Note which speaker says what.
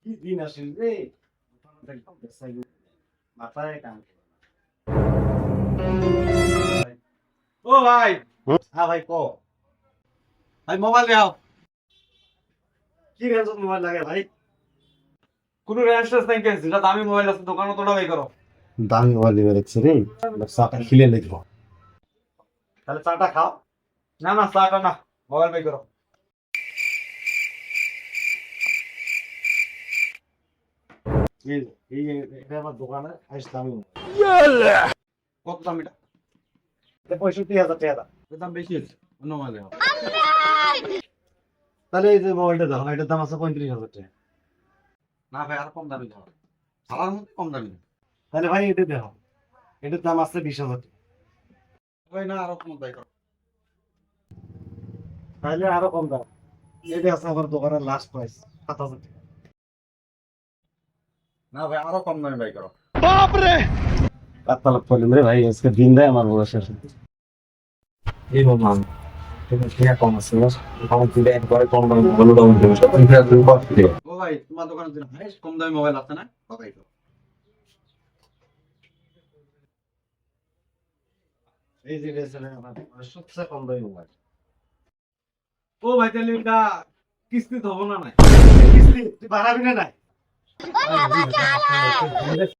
Speaker 1: কি দিন আসিল রে, মাথায় কাম।
Speaker 2: ও ভাই,
Speaker 1: হ্যাঁ ভাই ক,
Speaker 2: ভাই মোবাইল দাও।
Speaker 1: কি রেঞ্জ মোবাইল লাগে ভাই?
Speaker 2: কোন রেঞ্জ নাই কেন, যেটা দামি মোবাইল আছে দোকানে তোটা বাই করো।
Speaker 1: দামি মোবাইল নিয়ে দেখছি রে, চাটা খিলে দেখবো। তাহলে চাটা খাও।
Speaker 2: না না চাটা না, মোবাইল বাই করো।
Speaker 1: এই এটা আমার দোকানে আইস দামি
Speaker 2: কত দাম এটা?
Speaker 1: 65,000 টাকা।
Speaker 2: এর দাম বেশি আছে, অন্য মোবাইল দাও।
Speaker 1: তাহলে এই যে মোবাইলটা দেখো, এটার দাম আছে 35,000 টাকা।
Speaker 2: না ভাই আর কম দামি দাও, ভাড়ার মধ্যে কম দামি দাও।
Speaker 1: তাহলে ভাই এটা দেখো, এটার দাম আছে 20,000 টাকা।
Speaker 2: ভাই না আরো কম বাই করো।
Speaker 1: তাহলে আরো কম দাম, এটা আছে আমার দোকানের লাস্ট প্রাইস 7,000 টাকা।
Speaker 2: না ভাই আরো কম দামি বাই করো।
Speaker 1: কাতালাপ করলেন রে ভাই, আজকে দিন দেয় আমার বড় শেষ। এই মামা তুমি কি কম আছে না, আমার দিলে একবারে কম দাম ভালো দাম দেবে, সব ইনফ্রা তুমি কত দিও।
Speaker 2: ও ভাই তোমার দোকানে দিন ভাই কম দামি মোবাইল আছে না, বাই করো।
Speaker 1: এই যে রেসেলে আমার সবচেয়ে কম দামি মোবাইল।
Speaker 2: ও ভাই তাহলে এটা কিস্তি হবো না নাই?
Speaker 1: কিস্তি তুই বাড়াবি না নাই?